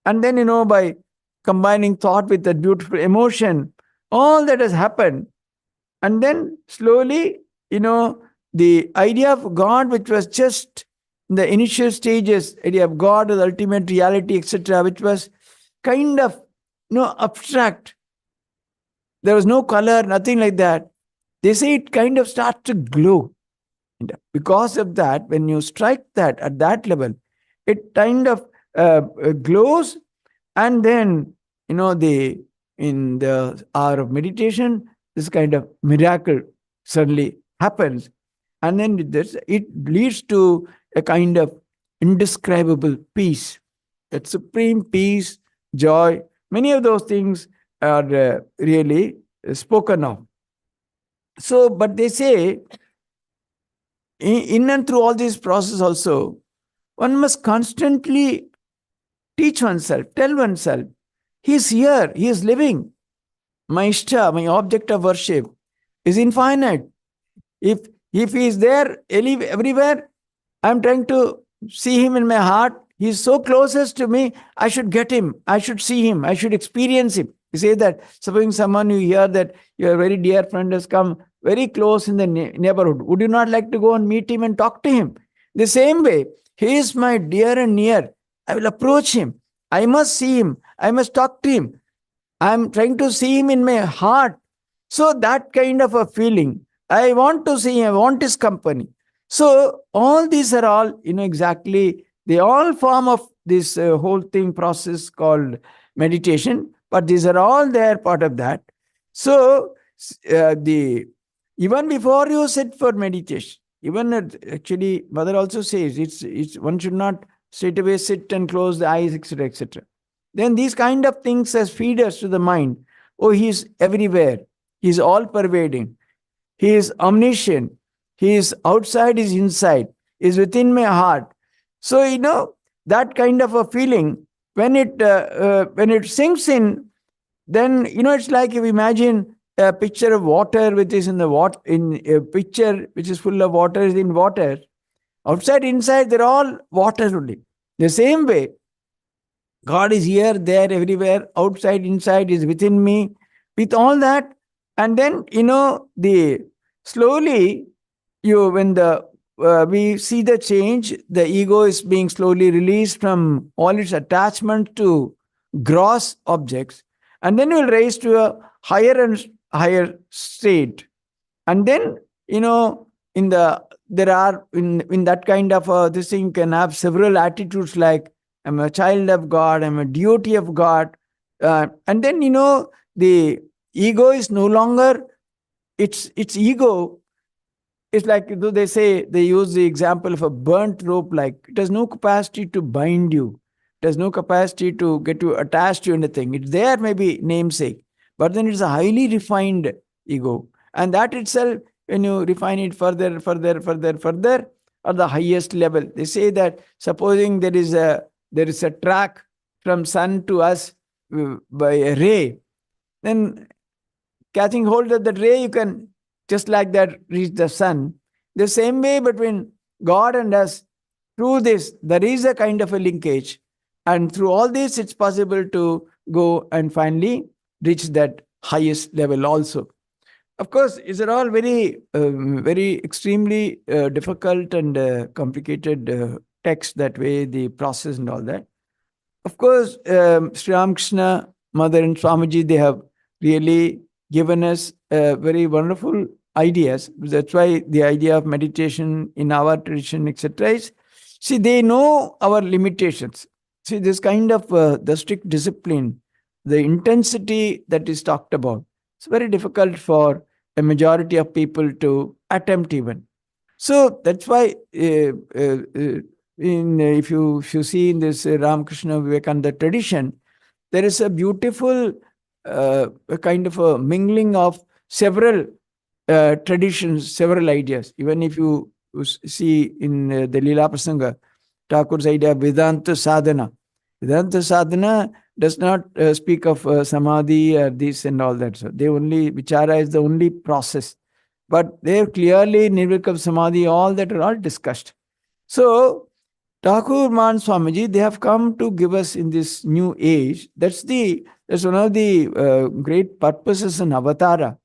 And then, by combining thought with that beautiful emotion, all that has happened. And then slowly, the idea of God, which was just in the initial stages, idea of God as ultimate reality, etc., which was kind of, abstract. There was no color, nothing like that. They say it kind of starts to glow. And because of that, when you strike that at that level, it kind of glows. And then, in the hour of meditation, this kind of miracle suddenly happens. And then it leads to a kind of indescribable peace, that supreme peace, joy. Many of those things are really spoken of. So, but they say, in and through all this process also, one must constantly teach oneself, tell oneself, he is here, he is living. My Ishta, my object of worship, is infinite. If he is there everywhere, I'm trying to see him in my heart. He is so closest to me, I should get him, I should see him, I should experience him. You say that, supposing someone you hear that your very dear friend has come very close in the neighborhood. Would you not like to go and meet him and talk to him? The same way, he is my dear and near. I will approach him. I must see him. I must talk to him. I'm trying to see him in my heart. So that kind of a feeling. I want to see him. I want his company. So all these are all, exactly, they all form of this whole thing process called meditation. But these are all there part of that. So the even before you sit for meditation, even actually, Mother also says it's one should not straight away sit and close the eyes, etc., etc. Then these kind of things as feeders to the mind. Oh, he's everywhere. He's all pervading. He is omniscient. He is outside, is inside, is within my heart. So that kind of a feeling when it sinks in, then it's like if you imagine a picture of water which is in the water, in a picture which is full of water is in water. Outside, inside, they're all water only. The same way, God is here, there, everywhere, outside, inside, is within me. With all that, and then the slowly when the we see the change, the ego is being slowly released from all its attachment to gross objects, and then will raise to a higher and higher state. And then in the there are in that kind of this thing can have several attitudes like I'm a child of God, I'm a devotee of God, and then the ego is no longer its ego. It's like they say, they use the example of a burnt rope, like it has no capacity to bind you, it has no capacity to get you attached to anything. It's there, maybe namesake, but then it's a highly refined ego. And that itself, when you refine it further, at the highest level, they say that supposing there is a track from sun to us by a ray, then catching hold of that ray, you can just like that reach the sun. The same way between God and us, through this, there is a kind of a linkage. And through all this, it's possible to go and finally reach that highest level also. Of course, these are all very extremely difficult and complicated texts, that way, the process and all that. Of course, Sri Ramakrishna, Mother and Swamiji, they have really given us very wonderful ideas. That's why the idea of meditation in our tradition, etc., is, see, they know our limitations. See, this kind of the strict discipline, the intensity that is talked about, it's very difficult for a majority of people to attempt even. So that's why if you see in this Ramakrishna Vivekananda tradition, there is a beautiful a kind of a mingling of several traditions, several ideas. Even if you see in the Leela Prasanga, Thakur's idea of Vedanta sadhana. Vedanta sadhana does not speak of samadhi or this and all that. So they only, vichara is the only process. But there clearly, nirvikam samadhi, all that are all discussed. So Thakur Man Swamiji, they have come to give us in this new age. That's one of the great purposes in Avatara.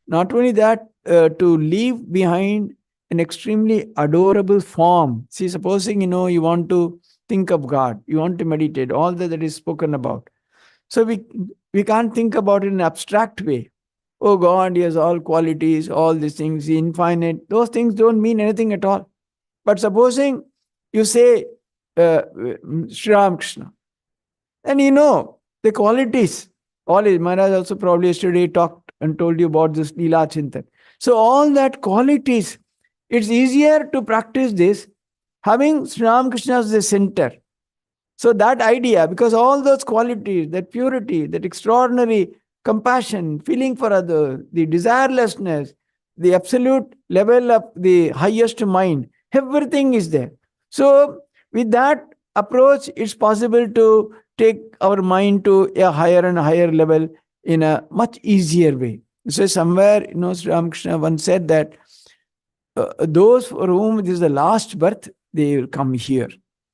Not only that, to leave behind an extremely adorable form. See, supposing you want to think of God, you want to meditate, all that is spoken about. So we can't think about it in an abstract way. Oh God, he has all qualities, all these things, the infinite. Those things don't mean anything at all. But supposing you say Sri Ramakrishna, and the qualities. All is Maharaj also probably yesterday talked and told you about this Leela Chintan. So all that qualities, it's easier to practice this having Sri Ramakrishna as the center. So that idea, because all those qualities, that purity, that extraordinary compassion, feeling for others, the desirelessness, the absolute level of the highest mind, everything is there. So with that approach, it's possible to take our mind to a higher and higher level in a much easier way. So somewhere, Sri Ramakrishna once said that those for whom it is the last birth, they will come here.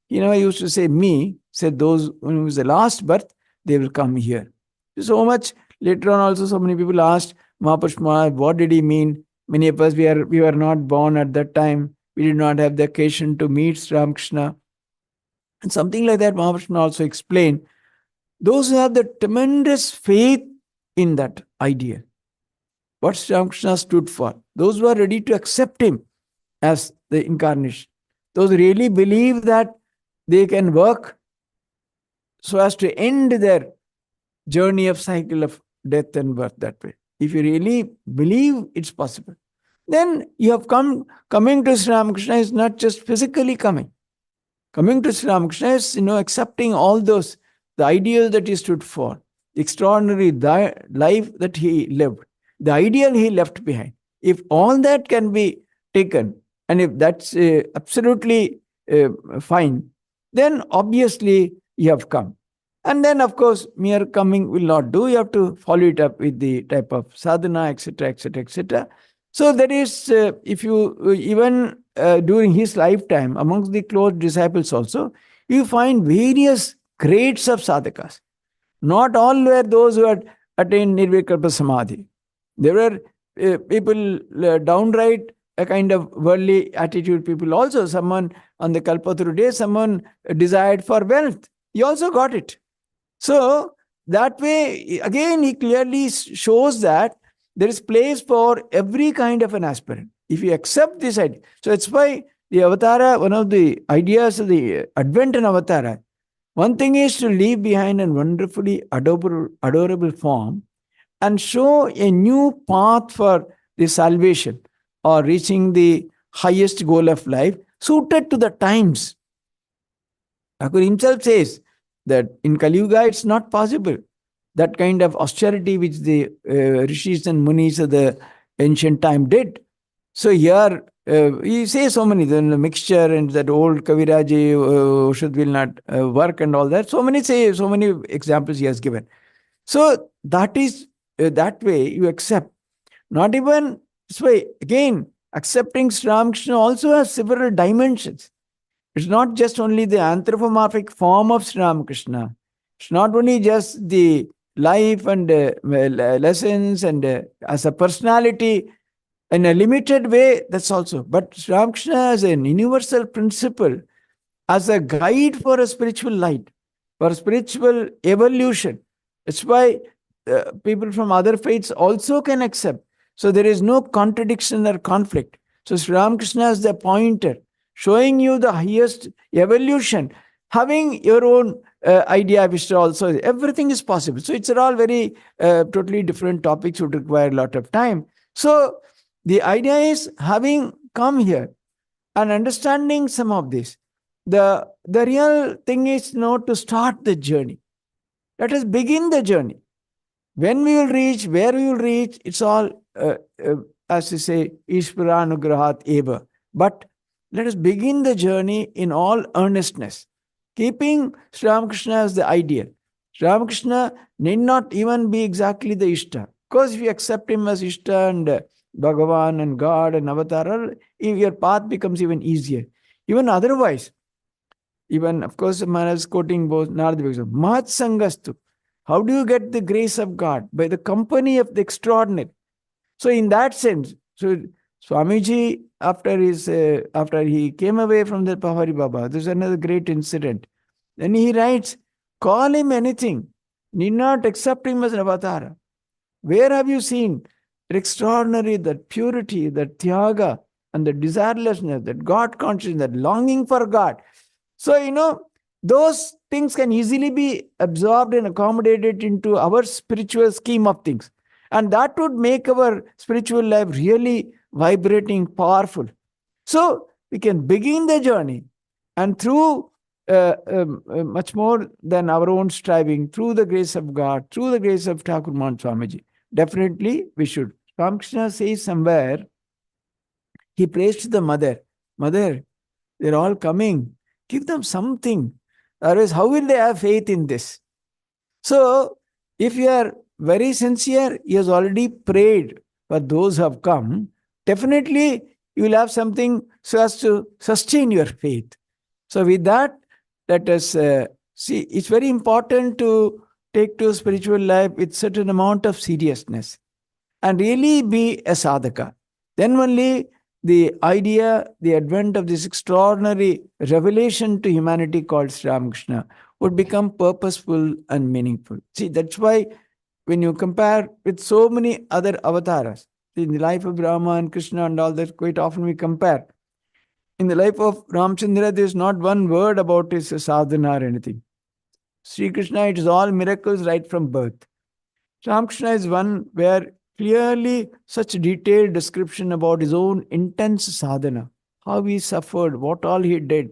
He used to say me, said those whom it is the last birth, they will come here. So much later on also, so many people asked Mahapurush Maharaj, what did he mean? Many of us, we were not born at that time. We did not have the occasion to meet Sri Ramakrishna. And something like that, Mahaprabhu also explained. Those who have the tremendous faith in that idea, what Sri Ramakrishna stood for, those who are ready to accept him as the incarnation, those who really believe that they can work so as to end their journey of cycle of death and birth that way. If you really believe it's possible, then you have coming to Sri Ramakrishna is not just physically coming. Coming to Sri Ramakrishna is, accepting all those, the ideals that he stood for, the extraordinary life that he lived, the ideal he left behind. If all that can be taken, and if that's absolutely fine, then obviously you have come. And then, of course, mere coming will not do. You have to follow it up with the type of sadhana, etc., etc., etc. So there is, if you even during his lifetime, amongst the close disciples also, you find various grades of sadhakas. Not all were those who had attained Nirvikalpa Samadhi. There were people downright a kind of worldly attitude people also. Someone on the Kalpataru day, someone desired for wealth. He also got it. So that way, again, he clearly shows that there is place for every kind of an aspirant. If you accept this idea. So it's why the avatara, one of the ideas of the Advent and avatara, one thing is to leave behind a wonderfully adorable form and show a new path for the salvation or reaching the highest goal of life suited to the times. Thakur himself says that in Kali Yuga it's not possible. That kind of austerity which the rishis and munis of the ancient time did. So here he says so many, the mixture and that old Kaviraji should will not work and all that. So many examples he has given. So that is that way you accept. Not even this way. Again, accepting Sri Ramakrishna also has several dimensions. It's not just only the anthropomorphic form of Sri Ramakrishna. It's not only just the life and lessons and as a personality in a limited way, that's also. But Sri Ramakrishna as an universal principle, as a guide for a spiritual light, for spiritual evolution. It's why people from other faiths also can accept. So there is no contradiction or conflict. So Sri Ramakrishna is the pointer, showing you the highest evolution, having your own idea, which also everything is possible. So it's all very totally different topics, would require a lot of time. So the idea is having come here and understanding some of this. The real thing is not to start the journey. Let us begin the journey. When we will reach, where we will reach, it's all, as you say, Ishvaranugrahat eva. But let us begin the journey in all earnestness, keeping Sri Ramakrishna as the ideal. Sri Ramakrishna need not even be exactly the Ishta. Because if you accept him as Ishta and Bhagavan and God and Avatar, your path becomes even easier. Even otherwise, even of course, Maharaj is quoting both Narada Bhagavad, Mahat Sangastu. How do you get the grace of God? By the company of the extraordinary. So in that sense, so Swamiji, after he came away from the Pahari Baba, there's another great incident. Then he writes, call him anything, need not accept him as an avatara. Where have you seen that extraordinary, that purity, that tyaga, and the desirelessness, that God consciousness, that longing for God? So, those things can easily be absorbed and accommodated into our spiritual scheme of things. And that would make our spiritual life really vibrating, powerful. So we can begin the journey, and through much more than our own striving, through the grace of God, through the grace of Thakur Mahan Swamiji, definitely we should. Ramakrishna says somewhere, he prays to the mother, Mother, they're all coming. Give them something. Otherwise, how will they have faith in this? So, if you are very sincere, he has already prayed for those who have come. Definitely, you will have something so as to sustain your faith. So, with that, let us see. It's very important to take to spiritual life with certain amount of seriousness and really be a sadhaka. Then only the idea, the advent of this extraordinary revelation to humanity called Sri Ramakrishna would become purposeful and meaningful. See, that's why when you compare with so many other avatars, in the life of Rama and Krishna and all that, quite often we compare. In the life of Ramchandra, there is not one word about his sadhana or anything. Sri Krishna, it is all miracles right from birth. Ramakrishna is one where clearly such detailed description about his own intense sadhana, how he suffered, what all he did.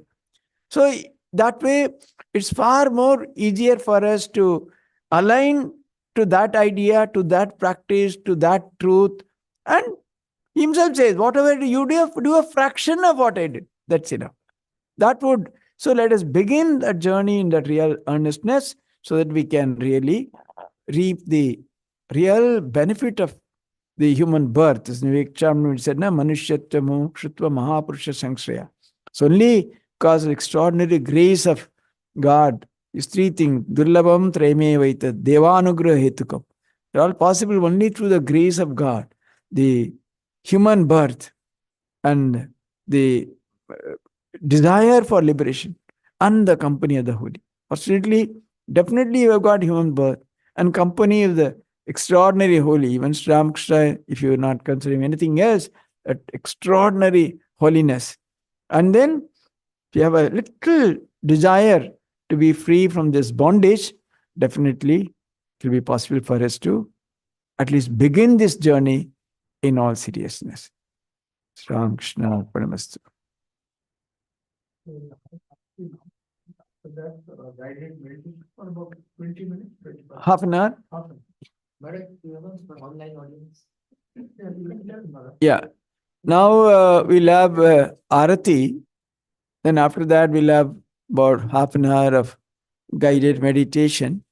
So that way, it's far more easier for us to align to that idea, to that practice, to that truth. And he himself says, whatever you do a fraction of what I did. That's enough. That would, so let us begin that journey in that real earnestness so that we can really reap the real benefit of the human birth. As Vivek Chaman said, na manushyatvamu shrutva mahapurusha sangshraya. So only because of the extraordinary grace of God, these three things, durlabham trayme vaita, devanugraha hetukam. They're all possible only through the grace of God. The human birth and the desire for liberation and the company of the holy. Fortunately, definitely you have got human birth and company of the extraordinary holy. Even Sri Ramakrishna, if you are not considering anything else, that extraordinary holiness. And then if you have a little desire to be free from this bondage, definitely it will be possible for us to at least begin this journey in all seriousness. Sri Ramakrishna Paramastu. That guided meditation for about 20 minutes. 25. Half an hour? Half an hour. But online audience. Yeah. Now we'll have Arati. Then after that, we'll have about half an hour of guided meditation.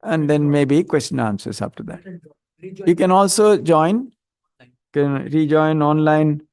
And then maybe question answers after that. You can also join. Can rejoin online